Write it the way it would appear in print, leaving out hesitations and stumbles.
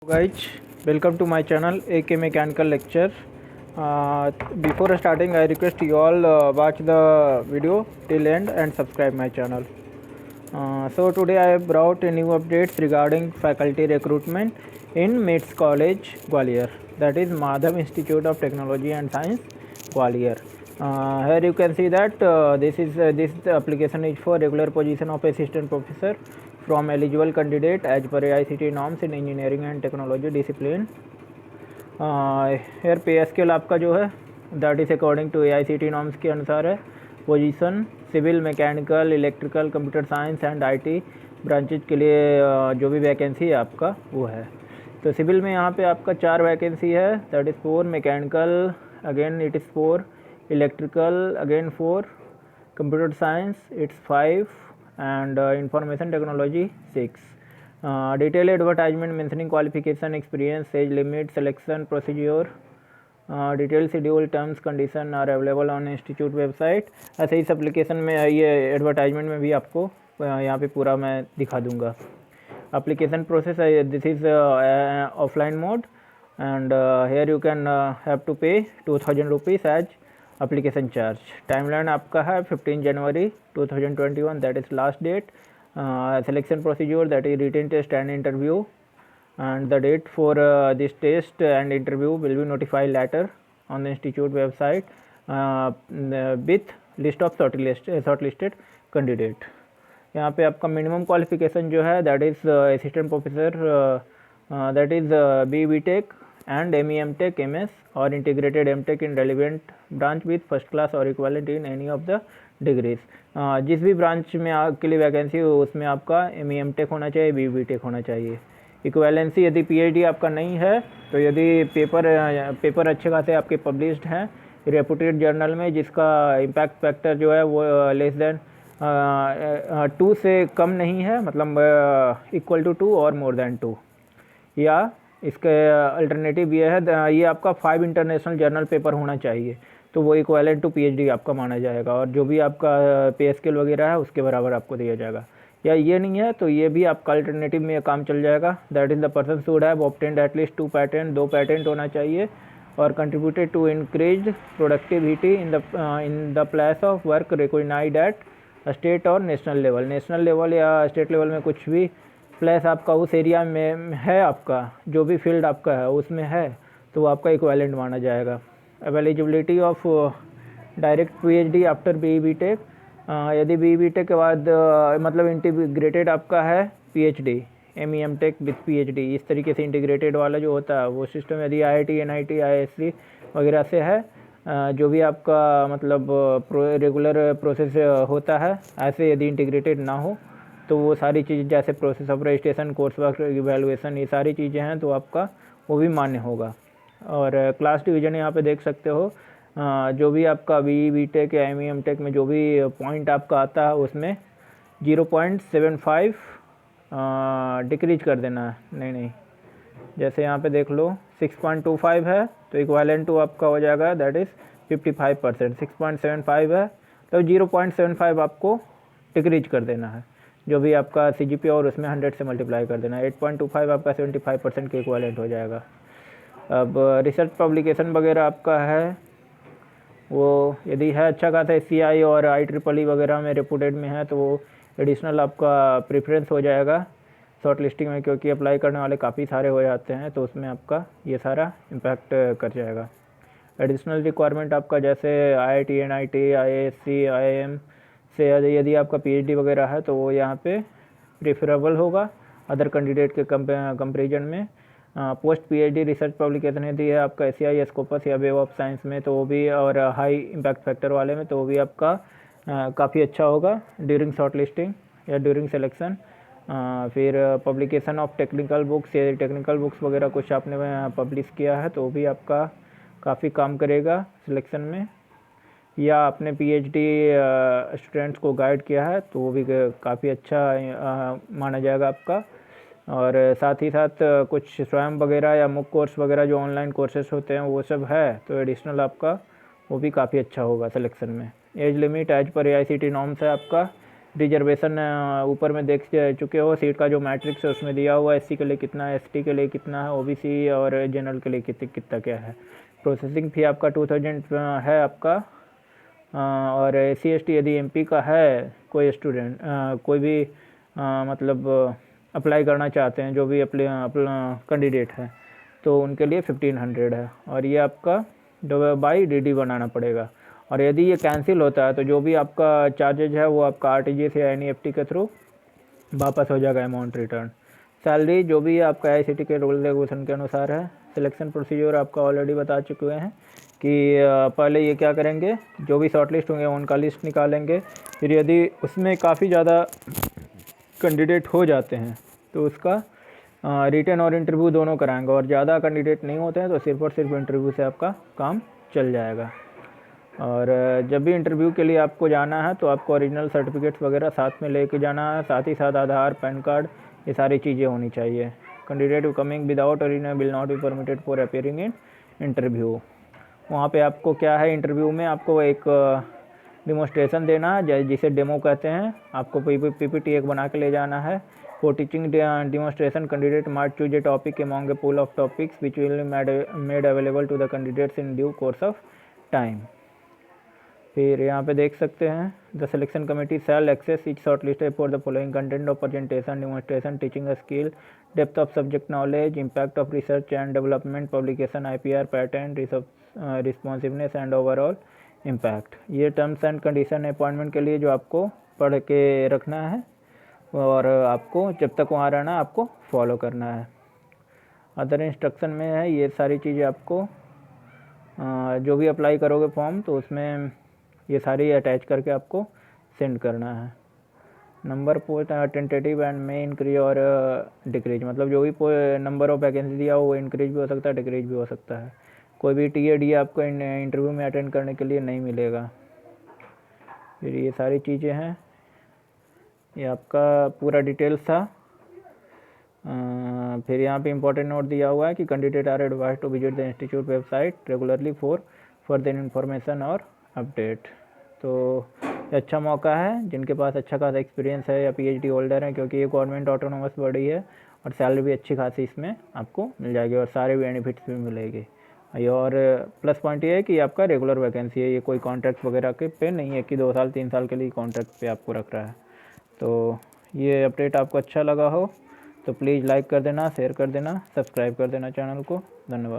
Guys, welcome to my channel AK Mechanical Lecture. Before starting, I request you all watch the video till end and subscribe my channel. So today I have brought a new updates regarding faculty recruitment in MITS College Gwalior, that is Madhav Institute of Technology and Science Gwalior. Here you can see that this application is for regular position of assistant professor from eligible candidate as per AICTE norms in engineering and technology discipline. Here पे scale आपका जो है that is according to AICTE norms के अनुसार है. Position civil, mechanical, electrical, computer science and IT branches के लिए जो भी वैकेंसी है आपका वो है. तो सिविल में यहाँ पे आपका 4 वैकेंसी है, that is 4. Mechanical again it is 4. Electrical again 4. Computer science it's 5 and information technology 6. Detailed advertisement mentioning qualification, experience, age limit, selection procedure, detailed schedule, terms condition are available on institute website. ऐसे इस application में ये advertisement में भी आपको यहाँ पे पूरा मैं दिखा दूँगा. Application process this is offline mode and here you can have to pay 2000 rupees as application charge. Timeline आपका है 15 जनवरी 2021, that is last date. Selection procedure, that is written test and interview, and the date for this test and interview will be notified later on the institute website with list of shortlisted candidate. यहाँ पे आपका minimum qualification जो है that is assistant professor, that is BTech and MEM.Tech MS or integrated M.Tech in relevant branch with first class or equivalent in any of the degrees. जिस भी branch में आपके लिए वैकेंसी हो उसमें आपका MEM.Tech होना चाहिए, BTech होना चाहिए. इक्वेलेंसी यदि PhD आपका नहीं है तो यदि पेपर अच्छे खासे आपके पब्लिश्ड हैं रेपुटेड जर्नल में जिसका इम्पैक्ट फैक्टर जो है वो लेस देन 2 से कम नहीं है, मतलब इक्वल टू 2 और मोर देन 2, या इसके अल्टरनेटिव ये है ये आपका 5 इंटरनेशनल जर्नल पेपर होना चाहिए, तो वो इक्वलेंट टू PhD आपका माना जाएगा और जो भी आपका पे स्केल वगैरह है उसके बराबर आपको दिया जाएगा. या ये नहीं है तो ये भी आपका अल्टरनेटिव में काम चल जाएगा. That is the person should have obtained at least 2 patent, 2 patent होना चाहिए और contributed to increase productivity in the place of work recognised at state और नेशनल लेवल. नेशनल लेवल या स्टेट लेवल में कुछ भी प्लेस आपका उस एरिया में है, आपका जो भी फील्ड आपका है उसमें है तो वो आपका इक्विवेलेंट माना जाएगा. Eligibility of direct PhD after BTech, यदि BTech के बाद मतलब इंटीग्रेटेड आपका है PhD, MEM.Tech विथ PhD, इस तरीके से इंटीग्रेटेड वाला जो होता है वो सिस्टम यदि IIT, NIT, ISC वगैरह से है, जो भी आपका मतलब रेगुलर प्रोसेस होता है, ऐसे यदि इंटीग्रेटेड ना हो तो वो सारी चीज़ जैसे process of registration, course work evaluation, ये सारी चीज़ें हैं तो आपका वो भी मान्य होगा. और क्लास डिवीज़न यहाँ पे देख सकते हो, जो भी आपका BTech या MEM.Tech में जो भी पॉइंट आपका आता है उसमें 0.75 डिक्रीज कर देना है. नहीं, जैसे यहाँ पे देख लो 6.25 है तो इक्वालेंट टू आपका हो जाएगा दैट इज़ 55%. 6.75 है तो 0.75 आपको डिक्रीज कर देना है, जो भी आपका CGPA और उसमें 100 से मल्टीप्लाई कर देना है. 8.25 आपका 75% के इक्वालेंट हो जाएगा. अब रिसर्च पब्लिकेशन वगैरह आपका है वो यदि है अच्छा खासा SCI और IEEE वगैरह में रेपुटेड में है तो वो एडिशनल आपका प्रेफरेंस हो जाएगा शॉर्ट लिस्टिंग में, क्योंकि अप्लाई करने वाले काफ़ी सारे हो जाते हैं तो उसमें आपका ये सारा इम्पैक्ट कर जाएगा. एडिशनल रिक्वायरमेंट आपका जैसे IIT, NIT, IISc, IIM से यदि आपका PhD वगैरह है तो वो यहाँ पे प्रेफरेबल होगा अदर कैंडिडेट के कंपेरिजन में. पोस्ट PhD रिसर्च पब्लिकेशन यदि है आपका SCI, स्कोपस या वेब ऑफ साइंस में तो वो भी, और हाई इम्पैक्ट फैक्टर वाले में तो वो भी आपका काफ़ी अच्छा होगा ड्यूरिंग शॉर्ट लिस्टिंग या ड्यूरिंग सिलेक्शन. फिर पब्लिकेशन ऑफ टेक्निकल बुक्स या टेक्निकल बुक्स वगैरह कुछ आपने पब्लिश किया है तो वो भी आपका काफ़ी काम करेगा सिलेक्शन में. या आपने PhD स्टूडेंट्स को गाइड किया है तो वो भी काफ़ी अच्छा माना जाएगा आपका. और साथ ही साथ कुछ स्वयं वगैरह या मुक कोर्स वगैरह जो ऑनलाइन कोर्सेस होते हैं वो सब है तो एडिशनल आपका वो भी काफ़ी अच्छा होगा सिलेक्शन में. Age limit as per AICTE norms है आपका रिजर्वेशन ऊपर में देख चुके हो, सीट का जो मैट्रिक्स है उसमें दिया हुआ है, एससी के लिए कितना है, एसटी के लिए कितना है, ओबीसी और जनरल के लिए कितना क्या है। प्रोसेसिंग फ़ी आपका 2000 है आपका। और एससी एसटी यदि एमपी का है कोई स्टूडेंट, कोई भी मतलब अप्लाई करना चाहते हैं, जो भी अपना कैंडिडेट है, तो उनके लिए 1500 है। और ये आपका बाई डीडी बनाना पड़ेगा। और यदि ये कैंसिल होता है तो जो भी आपका चार्जेज है वो आपका आरटीजीएस या एनईएफटी के थ्रू वापस हो जाएगा अमाउंट रिटर्न। सैलरी जो भी है आपका आईसीटी के रूल रेगुलेशन के अनुसार है। सिलेक्शन प्रोसीजर आपका ऑलरेडी बता चुके हैं कि पहले ये क्या करेंगे, जो भी शॉर्ट लिस्ट होंगे उनका लिस्ट निकालेंगे। फिर यदि उसमें काफ़ी ज़्यादा कैंडिडेट हो जाते हैं तो उसका रिटन और इंटरव्यू दोनों कराएंगे। और ज़्यादा कैंडिडेट नहीं होते हैं तो सिर्फ और सिर्फ इंटरव्यू से आपका काम चल जाएगा। और जब भी इंटरव्यू के लिए आपको जाना है तो आपको ओरिजिनल सर्टिफिकेट्स वगैरह साथ में लेके जाना है, साथ ही साथ आधार, पैन कार्ड, ये सारी चीज़ें होनी चाहिए। Candidate coming without original will not be permitted for appearing in interview. वहाँ पे आपको क्या है, इंटरव्यू में आपको एक डिमोस्ट्रेशन देना है जिसे डेमो कहते हैं। आपको पीपीटी एक बना के ले जाना है। For teaching demonstration candidate might choose a topic among a pool of topics which will made available to the candidates in due course of time. फिर यहाँ पे देख सकते हैं, the selection committee shall assess each short list for the following content of presentation, demonstration, teaching skill, depth of subject knowledge, impact of research and development, publication, IPR, pattern, responsiveness and overall impact. ये terms and condition appointment के लिए जो आपको पढ़ के रखना है और आपको जब तक वहाँ रहना आपको फॉलो करना है। अदर इंस्ट्रक्शन में है ये सारी चीज़ें आपको जो भी अप्लाई करोगे फॉर्म तो उसमें ये सारी अटैच करके आपको सेंड करना है। नंबर टेंटेटिव एंड में इंक्रीज और डिक्रीज, मतलब जो भी नंबर ऑफ वैकेंसी दिया हो वो इंक्रीज भी हो सकता है, डिक्रीज भी हो सकता है। कोई भी टीएडी आपको इंटरव्यू में अटेंड करने के लिए नहीं मिलेगा। फिर ये सारी चीज़ें हैं, ये आपका पूरा डिटेल्स था। फिर यहाँ पे इंपॉर्टेंट नोट दिया हुआ है कि candidate are advise to visit the institute website regularly for further information और अपडेट। तो अच्छा मौका है जिनके पास अच्छा खासा एक्सपीरियंस है या पीएचडी होल्डर है, क्योंकि ये गवर्नमेंट ऑटोनोमस बॉडी है और सैलरी भी अच्छी खासी इसमें आपको मिल जाएगी और सारे बेनिफिट्स भी मिलेंगे। और प्लस पॉइंट ये है कि आपका रेगुलर वैकेंसी है, ये कोई कॉन्ट्रैक्ट वगैरह के पे नहीं है कि 2 साल 3 साल के लिए कॉन्ट्रैक्ट पे आपको रख रहा है। तो ये अपडेट आपको अच्छा लगा हो तो प्लीज़ लाइक कर देना, शेयर कर देना, सब्सक्राइब कर देना चैनल को। धन्यवाद।